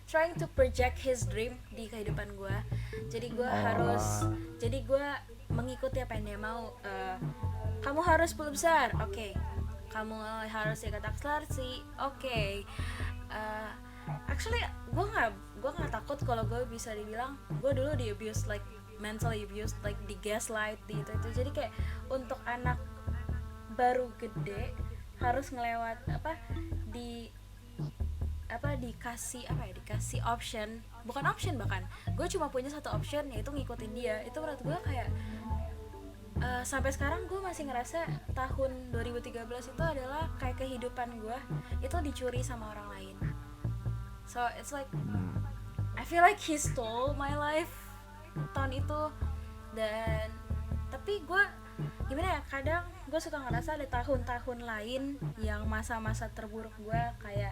trying to project his dream di kehidupan gue. Jadi gue mengikuti apa yang dia mau. Kamu harus 10 besar, oke. Kamu harus ikut akselerasi, oke. Actually gue nggak takut kalau gue bisa dibilang gue dulu di abuse, like mentally abused, like di gaslight di itu. Jadi kayak untuk anak baru gede harus ngelewat dikasih option, bukan option, bahkan gue cuma punya satu option, yaitu ngikutin dia. Itu menurut gue kayak sampai sekarang gue masih ngerasa tahun 2013 itu adalah kayak kehidupan gue itu dicuri sama orang lain. So it's like I feel like he stole my life tahun itu. Dan tapi gue gimana ya, kadang gue suka ngerasa ada tahun-tahun lain yang masa-masa terburuk gue, kayak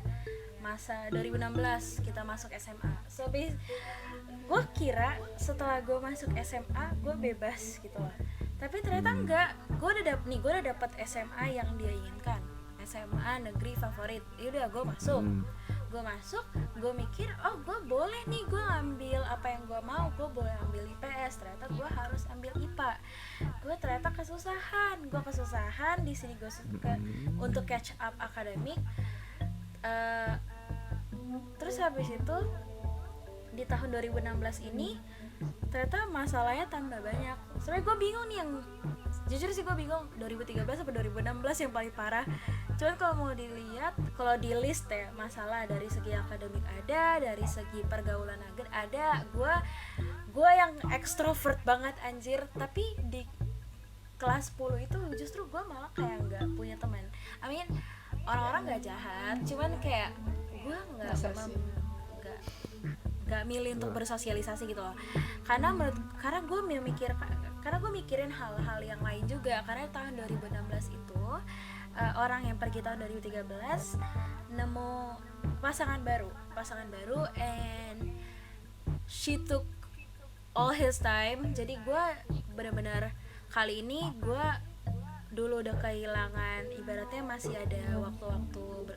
masa 2016 kita masuk SMA. So gue kira setelah gue masuk SMA gue bebas gitu lah, tapi ternyata enggak. Gue udah dapet SMA yang dia inginkan, SMA negeri favorit. Yaudah gue masuk, gue mikir gue boleh nih, gue ambil apa yang gue mau, gue boleh ambil IPS. Ternyata gue harus ambil IPA. Gue ternyata kesusahan di sini. Gue suka untuk catch up akademik. Terus habis itu di tahun 2016 ini ternyata masalahnya tambah banyak. Sebenarnya gue bingung nih, yang jujur sih gue bingung 2013 atau 2016 yang paling parah. Cuman kalau mau dilihat, kalau di list ya, masalah dari segi akademik ada, dari segi pergaulan ada. Gue yang ekstrovert banget anjir, tapi di kelas 10 itu justru gue malah kayak nggak punya teman. I mean, orang-orang nggak jahat, cuman kayak gue nggak milih untuk bersosialisasi gitu loh. Karena gue mikirin hal-hal yang lain juga. Karena tahun 2016 itu orang yang pergi tahun 2013 nemu pasangan baru, and she took all his time. Jadi gue benar-benar kali ini gue dulu udah kehilangan, ibaratnya masih ada waktu-waktu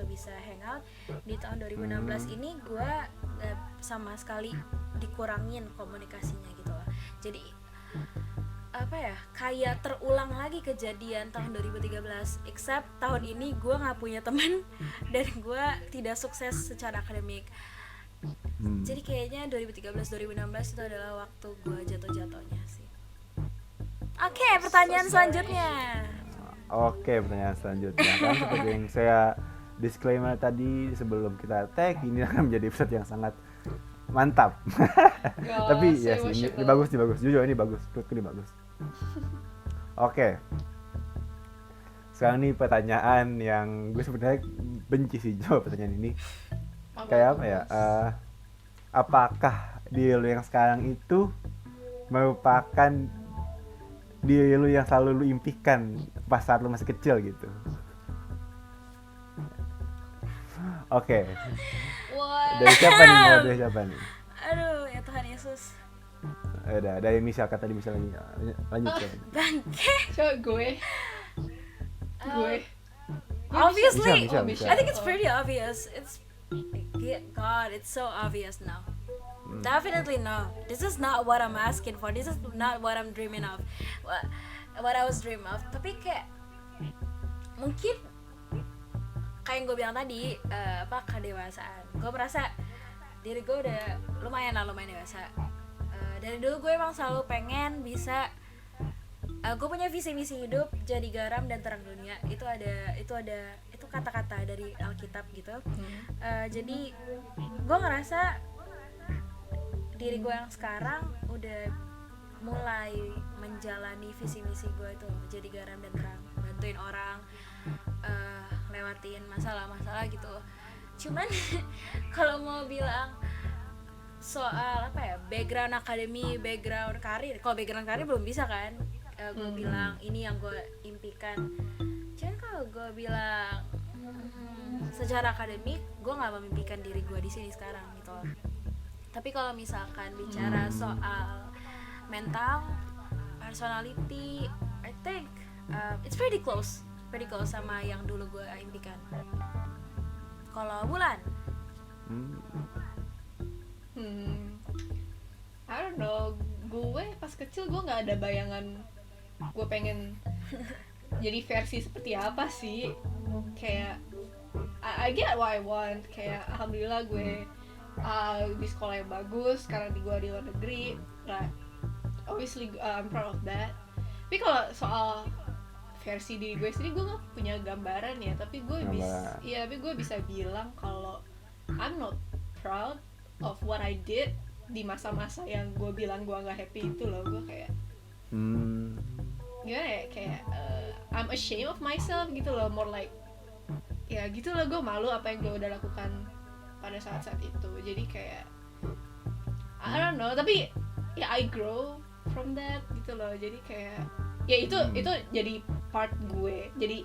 bisa hangout. Di tahun 2016 ini gue sama sekali dikurangin komunikasinya gitu loh. Jadi kayak terulang lagi kejadian tahun 2013, except tahun ini gue nggak punya teman dan gue tidak sukses secara akademik. Jadi kayaknya 2013-2016 itu adalah waktu gue jatuh-jatuhnya sih. Oke, pertanyaan selanjutnya. Kan seperti yang saya disclaimer tadi sebelum kita tag, ini akan menjadi episode yang sangat mantap. Tapi ya sih, ini bagus. Jujur ini bagus. Menurutku ini bagus. Oke. Sekarang nih pertanyaan yang gue sebenarnya benci sih jawab pertanyaan ini. Kayak apa ya? Apakah diri lu yang sekarang itu merupakan diri lu yang selalu lu impikan pas saat lu masih kecil gitu? Oke. Dari siapa nih? Aduh, ya Tuhan Yesus. Udah, dari misalkan tadi misalnya lanjut ya. Bangke. Coba gue. Obviously, Michelle. I think it's pretty obvious. God, it's so obvious now. Definitely no. This is not what I'm asking for. This is not what I'm dreaming of. What I was dreaming of. Tapi kayak mungkin kayak yang gue bilang tadi, kedewasaan. Gue merasa diri gue udah lumayan dewasa. dari dulu gue emang selalu pengen bisa gue punya visi misi hidup jadi garam dan terang dunia. Itu kata-kata dari Alkitab gitu. Jadi gue ngerasa diri gue yang sekarang udah mulai menjalani visi misi gue itu jadi garam dan terang, bantuin orang lewatin masalah-masalah gitu. Cuman kalau mau bilang soal apa ya, background akademi, background karir, kalau background karir belum bisa kan. Gue bilang ini yang gue impikan. Cuman kalau gue bilang secara akademik, gue nggak memimpikan diri gue di sini sekarang gitu loh. Tapi kalau misalkan bicara soal mental, personality, I think it's pretty close sama yang dulu gue impikan. Kalau Bulan? I don't know, gue pas kecil gue nggak ada bayangan gue pengen jadi versi seperti apa sih. Kayak I get what I want, kayak alhamdulillah gue di sekolah yang bagus, sekarang gue di luar negeri, right? Obviously I'm proud of that. Tapi kalau soal versi diri gue sendiri, gue nggak punya gambaran ya, tapi gue bisa bilang kalau I'm not proud of what I did di masa-masa yang gue bilang gue nggak happy itu loh. Gue kayak gimana ya, kayak I'm ashamed of myself gitu loh, more like ya gitu loh, gue malu apa yang gue udah lakukan pada saat-saat itu. Jadi kayak I don't know, tapi ya I grow from that gitu loh. Jadi kayak ya itu jadi part gue, jadi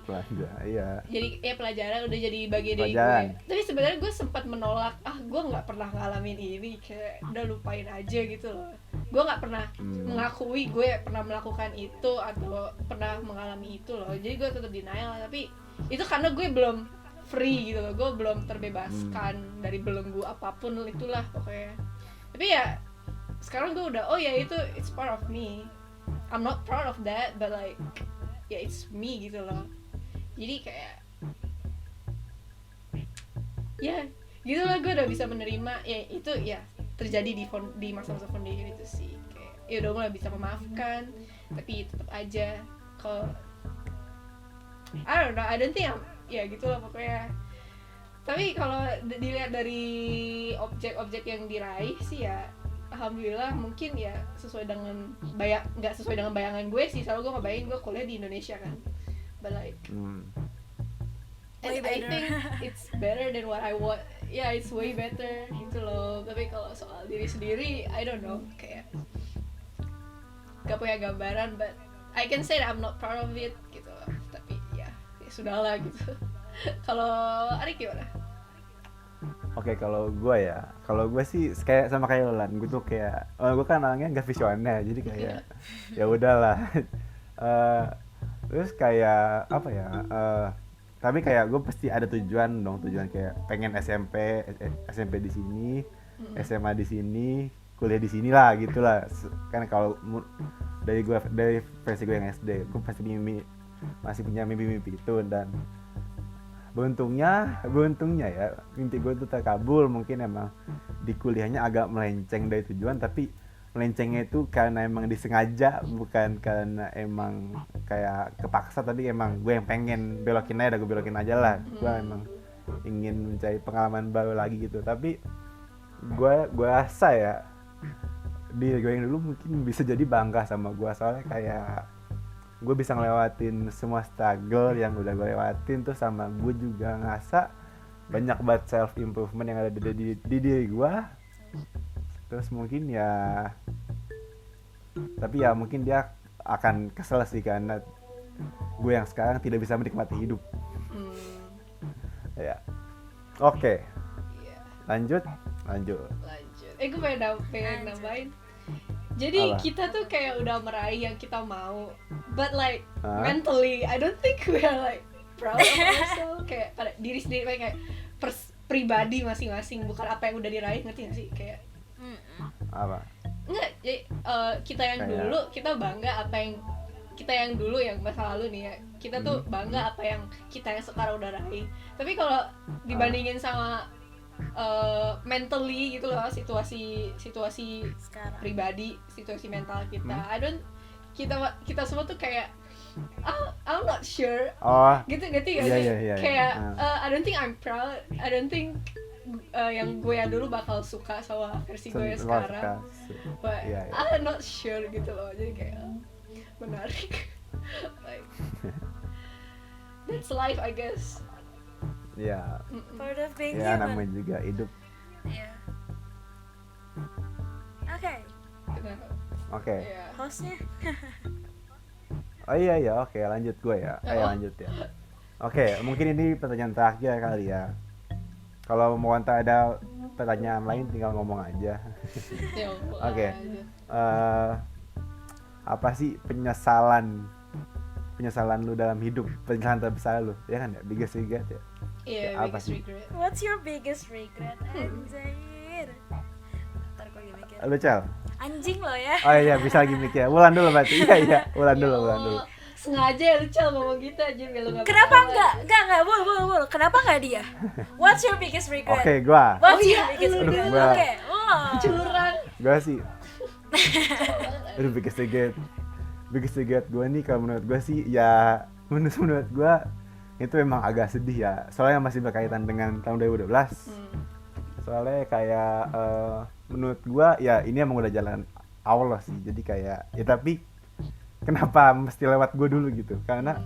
pelajaran, udah jadi bagian dari gue. Tapi sebenarnya gue sempat menolak, gue nggak pernah ngalamin ini, kayak udah lupain aja gitu loh. Gue nggak pernah mengakui gue pernah melakukan itu atau pernah mengalami itu loh. Jadi gue tetap denial, tapi itu karena gue belum free gitu loh, gue belum terbebaskan dari belenggu apapun itulah pokoknya. Tapi ya sekarang gue udah, oh ya itu it's part of me, I'm not proud of that, but like ya it's me gitu loh. Jadi kayak ya gitu lah, gue udah bisa menerima ya itu ya terjadi di masa-masa foundation itu sih. Kayak ya udah mulai bisa memaafkan, tapi tetap aja kalau I don't know, I don't think ya gitu lah pokoknya. Tapi kalau dilihat dari objek-objek yang diraih sih ya alhamdulillah, mungkin ya sesuai dengan nggak sesuai dengan bayangan gue sih. Selalu gue ngebayangin gue kuliah di Indonesia kan, but like I think it's better than what I want. Yeah, it's way better gitu loh. Tapi kalau soal diri sendiri, I don't know, kayak gak punya gambaran, but I can say that I'm not proud of it gitu loh. Tapi ya sudahlah gitu. Kalau Arik gimana? Oke, kalau gue sih kayak sama kayak Lan, gue tuh kayak gue kan orangnya nggak visioner, jadi kayak ya udahlah. Terus kayak apa ya? Tapi kayak gue pasti ada tujuan kayak pengen SMP di sini, SMA di sini, kuliah di sini lah gitulah. Kan kalau dari versi gue yang SD, gue pasti masih punya mimpi-mimpi itu. Dan beruntungnya ya mimpi gue itu terkabul. Mungkin emang di kuliahnya agak melenceng dari tujuan, tapi melencengnya itu karena emang disengaja, bukan karena emang kayak kepaksa. Tapi emang gue yang pengen belokin aja lah. Gue emang ingin mencari pengalaman baru lagi gitu. Tapi gue rasa ya diri gue yang dulu mungkin bisa jadi bangga sama gue, soalnya kayak gue bisa ngelewatin semua struggle yang udah gue lewatin. Terus sama gue juga ngerasa banyak banget self improvement yang ada di diri gue. Terus mungkin ya, tapi ya mungkin dia akan kesel sih karena gue yang sekarang tidak bisa menikmati hidup. Ya, oke. Lanjut. Gue pengen nambahin. Jadi kita tuh kayak udah meraih yang kita mau, but like mentally I don't think we are like proud of ourselves. Kayak pada diri sendiri, kayak pribadi masing-masing, bukan apa yang udah diraih, ngerti gak sih? Kayak apa? Enggak, jadi kita yang kayak dulu kita bangga apa yang kita yang dulu, yang masa lalu nih ya, kita tuh bangga apa yang kita yang sekarang udah raih. Tapi kalau dibandingin sama mentally gitu loh, situasi Sekarang. pribadi, situasi mental kita. Kita semua tuh kayak I'm not sure gitu gak sih? Iya. Kayak I don't think I'm proud, I don't think yang gue yang dulu bakal suka sama versi gue yang sekarang, but I'm not sure gitu loh, jadi kayak menarik. Like that's life I guess. Ya, Part of being ya human. namanya juga hidup. Iya. Oke. Yeah. Hostnya. Oh iya, oke, lanjut gue ya. Lanjut ya. Oke, mungkin ini pertanyaan terakhir kali ya. Kalau mau ada pertanyaan lain tinggal ngomong aja. Ya, Oke. Apa sih penyesalan lu dalam hidup, penyesalan terbesar lu, ya kan ya, biggest regret ya? Iya, Apa biggest sih? regret. What's your biggest regret? Anjir. Ntar gue lagi mikir. Lu Cel? Anjing lo ya. Oh iya, bisa lagi mikir. Wulan dulu berarti. Iya, Wulan dulu. Sengaja ya lu Cel ngomong gitu aja biar lu gak Kenapa ketawa. enggak, bul. Kenapa enggak dia? What's your biggest regret? Oke, gua Biggest Aduh, regret? gua- Oke. Curang. sih. Aduh, biggest regret gue nih, kalau menurut gue sih ya, menurut gue itu memang agak sedih ya, soalnya masih berkaitan dengan tahun 2012. Soalnya kayak menurut gue ya ini emang udah jalan Allah sih, jadi kayak ya, tapi kenapa mesti lewat gue dulu gitu, karena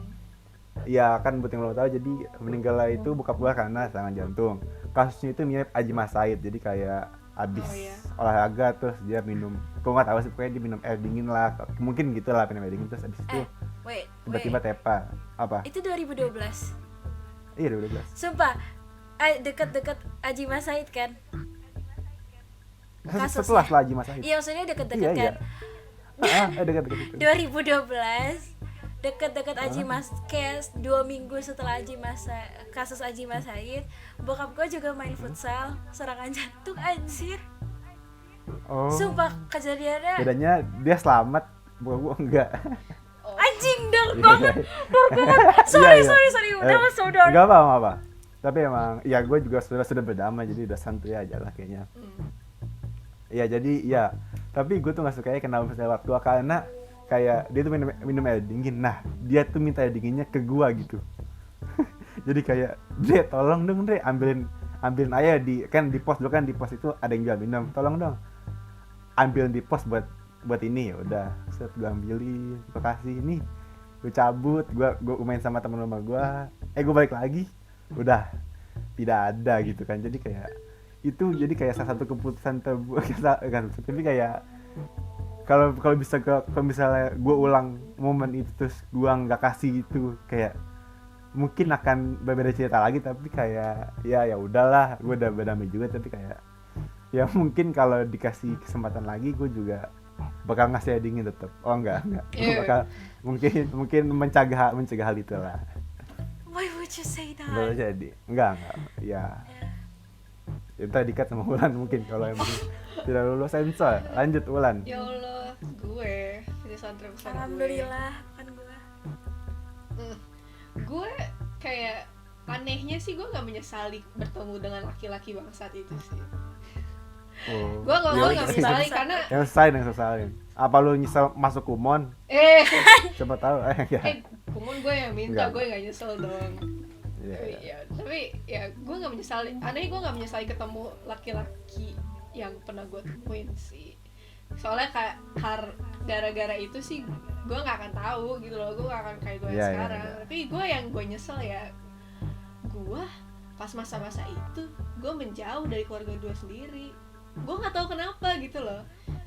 ya kan buat yang lo tahu, jadi meninggalnya itu bokap gue karena serangan jantung. Kasusnya itu mirip Adji Mas Said, jadi kayak abis olahraga terus dia minum, gue nggak tahu sih, pokoknya dia minum air dingin lah, mungkin gitu lah, minum air dingin terus abis itu Wait. tiba-tiba tepa. Apa? Itu 2012. Iya 2012. Sumpah. Deket-deket Adji Mas Said kan? Kasusnya. Setelah Adji Mas Said. Iya, maksudnya deket-deket Iya. kan? Dekat-dekat itu. 2012 deket-deket Adji Mas, kayak 2 minggu setelah kasus Adji Mas Said, bokap gue juga main futsal, serangan jantung, anjir. Oh. Sumpah kejadiannya Bedanya dia selamat, bukan gua enggak. anjing, dark banget. Sorry, that was so dark. Enggak apa-apa. Tapi emang ya gue juga sudah berdamai, jadi udah santuy aja lah kayaknya. Iya, jadi ya, tapi gue tuh gak sukanya kenapa mesti lewat gua, karena kayak dia tuh minum air dingin, nah dia tuh minta air dinginnya ke gua gitu. Jadi kayak, Dre tolong dong Dre, ambilin air di pos dulu kan, di pos itu ada yang jual minum, tolong dong ambilin di pos buat ini. Ya udah, set gue ambilin, gue kasih, ini gue cabut, gue main sama temen rumah gue, gue balik lagi, udah tidak ada gitu kan. Jadi kayak itu jadi kayak salah satu keputusan terburuk kan, tapi kayak kalau misalnya gue ulang momen itu terus gue nggak kasih itu, kayak mungkin akan berbeda cerita lagi, tapi kayak ya udahlah, gue udah berdamai juga. Tapi kayak ya mungkin kalau dikasih kesempatan lagi gue juga bakal ngasih air dingin tetap. Enggak. Gue bakal mungkin mencegah hal itu lah. Why would you say that? Boleh jadi. Enggak. Ya kita dikat sama Wulan mungkin kalau emang tidak lulus sensor. Lanjut Wulan. Ya Allah, gue penyesalan terbesar Alhamdulillah, bukan gue. Gue kayak anehnya sih gue nggak menyesali bertemu dengan laki-laki bangsat itu sih. Gue nggak menyesali karena yang sesalin. Apa lu nyesel masuk Kumon? Coba tahu. Kumon gue yang minta, gue nggak nyesel dong. Yeah. Tapi ya gue nggak menyesali. Anehnya gue nggak menyesali ketemu laki-laki yang pernah gue temuin sih. Soalnya kayak gara-gara itu sih gue nggak akan tahu gitu loh, gue nggak akan kayak gue sekarang. Tapi gue yang gue nyesel ya, gue pas masa-masa itu gue menjauh dari keluarga gue sendiri. Gue nggak tahu kenapa gitu loh.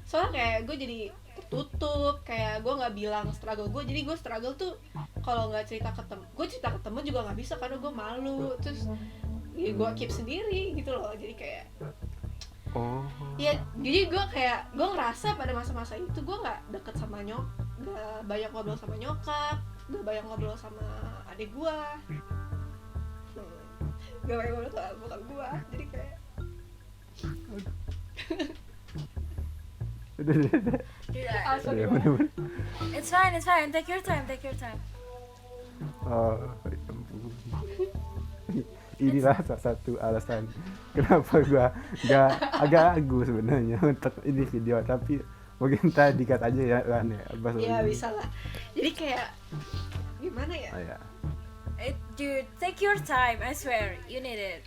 Soalnya kayak gue jadi tertutup, kayak gue nggak bilang struggle gue. Jadi gue struggle tuh kalau nggak cerita ketemu juga nggak bisa karena gue malu. Terus ya gue keep sendiri gitu loh. Jadi kayak ya, jadi gue ngerasa pada masa-masa itu gue nggak deket sama nggak banyak ngobrol sama nyokap, nggak banyak ngobrol sama adik gue, nggak banyak ngobrol sama bokap gue. Jadi kayak It's fine. Take your time. inilah salah satu alasan kenapa gue nggak agak ragu sebenarnya untuk ini video, tapi mungkin tadi dikat aja ya kan ya. Iya bisa lah. Jadi kayak gimana ya? Oh, ya. Dude, take your time, I swear, you need it.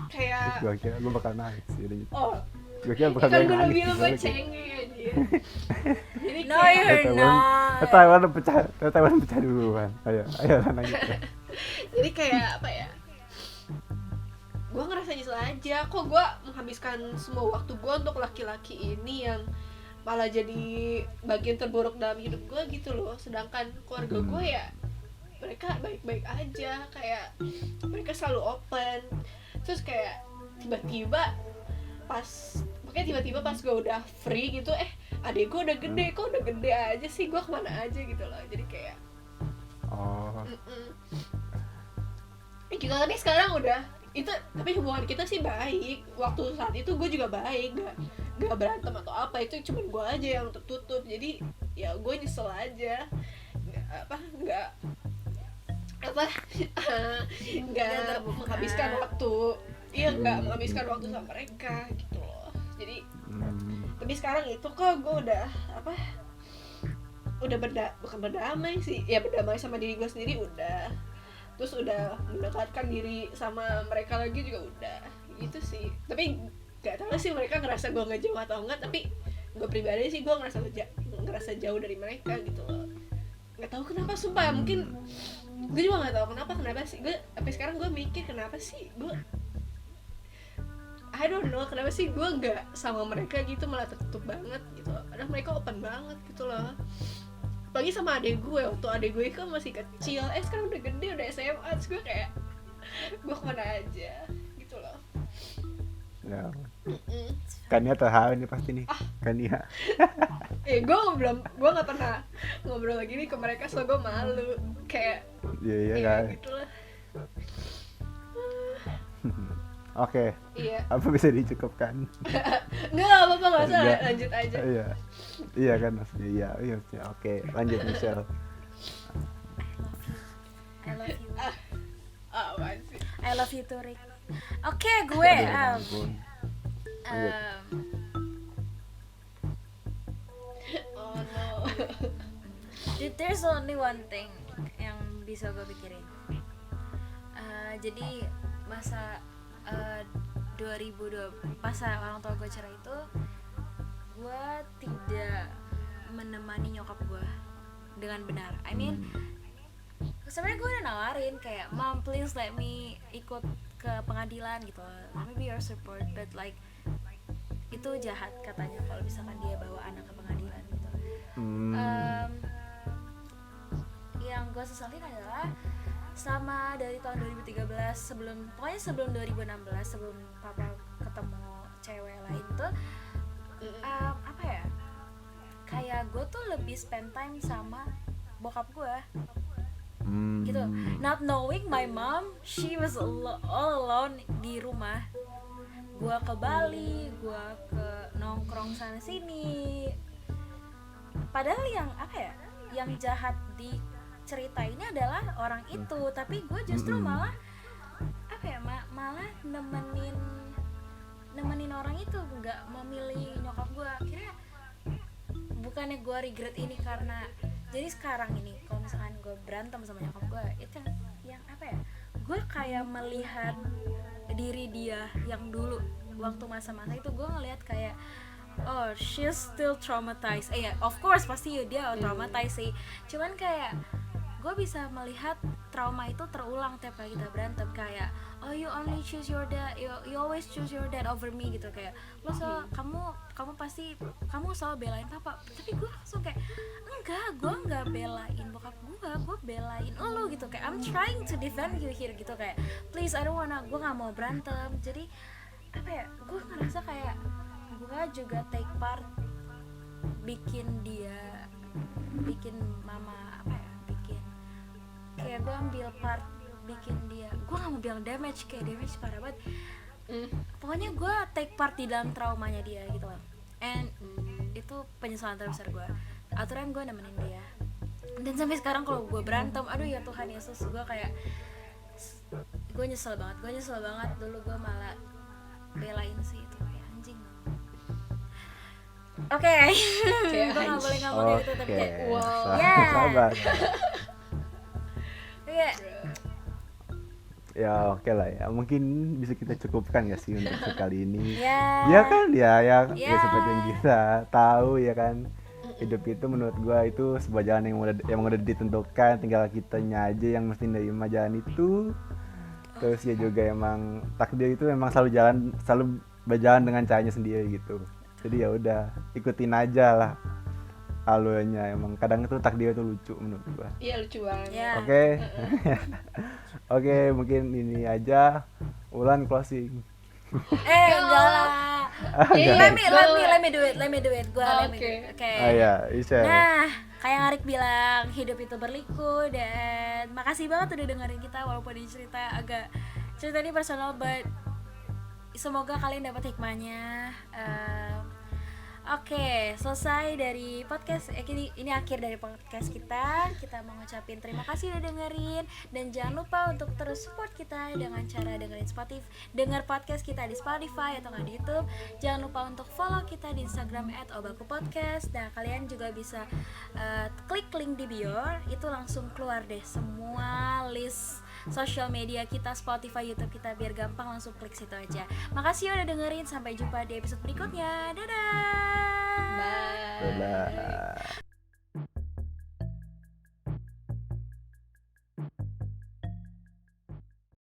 Kayak Gue kira gue bakal nangis sih. oh, Gue kira bakal kan gue udah nangis. bilang gue cengeng aja. Jadi No, kayak you're not. Taiwan pecah duluan. Ayo lah nangis. jadi kayak apa ya? Gue ngerasa nyesel aja. Kok gue menghabiskan semua waktu gue untuk laki-laki ini yang malah jadi bagian terburuk dalam hidup gue gitu loh. Sedangkan keluarga gue ya mereka baik-baik aja, kayak mereka selalu open. Terus kayak tiba-tiba pas gue udah free gitu, adek gue udah gede, kok udah gede aja sih, gue kemana aja gitu loh. Jadi kayak gitu. Tapi sekarang udah itu, tapi hubungan kita sih baik. Waktu saat itu gue juga baik, gak berantem atau apa, itu cuman gue aja yang tertutup. Jadi ya gue nyesel aja, nggak menghabiskan waktu, nggak menghabiskan waktu sama mereka gitu loh. Jadi tapi sekarang itu kok gue udah bukan berdamai sih ya, berdamai sama diri gue sendiri udah, terus udah mendekatkan diri sama mereka lagi juga udah gitu sih. Tapi nggak tahu sih mereka ngerasa gue nggak jauh atau enggak, tapi gue pribadi sih gue ngerasa jauh dari mereka gitu loh. Nggak tahu kenapa, sumpah ya, mungkin gue juga nggak tahu kenapa sih. Gue sampai sekarang gue mikir kenapa sih gue I don't know, kenapa sih gue nggak sama mereka gitu, malah tertutup banget gitu loh. Padahal mereka open banget gitu loh. Apalagi sama adek gue, waktu adek gue kan masih kecil, sekarang udah gede, udah SMA, terus gue kayak gue kemana aja gitu loh. Ya. Kania terharu nih pasti nih. Kania. Gue nggak pernah ngobrol lagi nih ke mereka, so gue malu kayak Iya kan. gitu lah. Oke. Iya. Apa bisa dicukupkan? Nggak apa-apa, nggak usah, lanjut aja. Iya kan maksudnya. Iya. Oke, lanjut Michelle. I love you. Apaan sih? I love you too, Rick. Oke, gue Oh no. there's only one thing yang bisa gue pikirin. Jadi masa 2002 pas orang tua gue cerai itu, gue tidak menemani nyokap gue dengan benar. I mean, sebenarnya gue udah nawarin kayak, mom please let me ikut ke pengadilan gitu, maybe your support, but like itu jahat katanya kalau misalkan dia bawa anak ke pengadilan gitu. Yang gue sesalin adalah sama dari tahun 2013 sebelum 2016, sebelum papa ketemu cewek lain tuh, apa ya, kayak gue tuh lebih spend time sama bokap gue gitu, not knowing my mom, she was all alone di rumah. Gue ke Bali, gue ke nongkrong sana sini, padahal yang apa ya, yang jahat di cerita ini adalah orang itu, tapi gue justru malah apa ya, malah nemenin orang itu, nggak memilih nyokap gue. Kira bukannya gue regret ini karena jadi sekarang ini kalau misalkan gue berantem sama nyokap gue, itu yang apa ya, gue kayak melihat diri dia yang dulu waktu masa-masa itu, gue ngelihat kayak, oh she's still traumatized. Ya of course pasti dia traumatized sih, cuman kayak gue bisa melihat trauma itu terulang tiap kali kita berantem. Kayak, oh you only choose your dad, you always choose your dad over me gitu, kayak lo kamu pasti kamu selalu belain papa. Tapi gue langsung kayak, enggak, gue nggak belain bokap gue belain lo gitu, kayak I'm trying to defend you here gitu, kayak please I don't wanna, gue nggak mau berantem. Jadi apa ya, gue ngerasa kayak gue juga take part bikin mama apa ya, kayak gue ambil part bikin dia, gue gak mau bilang damage, kayak damage parah banget. Pokoknya gue take part di dalam traumanya dia gitu loh. And itu penyesalan terbesar gue. Aturan gue nemenin dia, Dan sampai sekarang kalau gue berantem, aduh ya Tuhan Yesus, gue kayak gue nyesel banget dulu gue malah belain sih itu kayak anjing. Oke. Gue nggak boleh ngomong kayak gitu tapi kayak wow. Sabar. Kayak Ya oke lah ya, mungkin bisa kita cukupkan ya sih untuk sekali ini. ya. Ya kan ya Ya. seperti yang kita tahu ya kan, hidup itu menurut gua itu sebuah jalan yang udah ditentukan, tinggal kitanya aja yang mesti nerima jalan itu. Terus ya juga emang takdir itu memang selalu berjalan dengan caranya sendiri gitu. Jadi ya udah ikutin aja lah alurnya, emang kadang itu takdir itu lucu menurut gua. Iya lucu banget. Ya. Oke. Oke, mungkin ini aja. Ulan closing. Enggak lah. Let me do it. Gua Oke. Oke. Ya, Isha. Nah, kayak Arik bilang, hidup itu berliku, dan makasih banget udah dengerin kita walaupun ini cerita ini personal, but semoga kalian dapat hikmahnya. Oke, selesai dari podcast. Ini akhir dari podcast kita. Kita mau ngucapin terima kasih udah dengerin, dan jangan lupa untuk terus support kita dengan cara denger podcast kita di Spotify atau nggak di YouTube. Jangan lupa untuk follow kita di Instagram @obakupodcast. Nah, kalian juga bisa klik link di bio, itu langsung keluar deh semua list sosial media kita, Spotify, YouTube kita, biar gampang langsung klik situ aja. Makasih udah dengerin, sampai jumpa di episode berikutnya. Dadah. Bye. Dadah.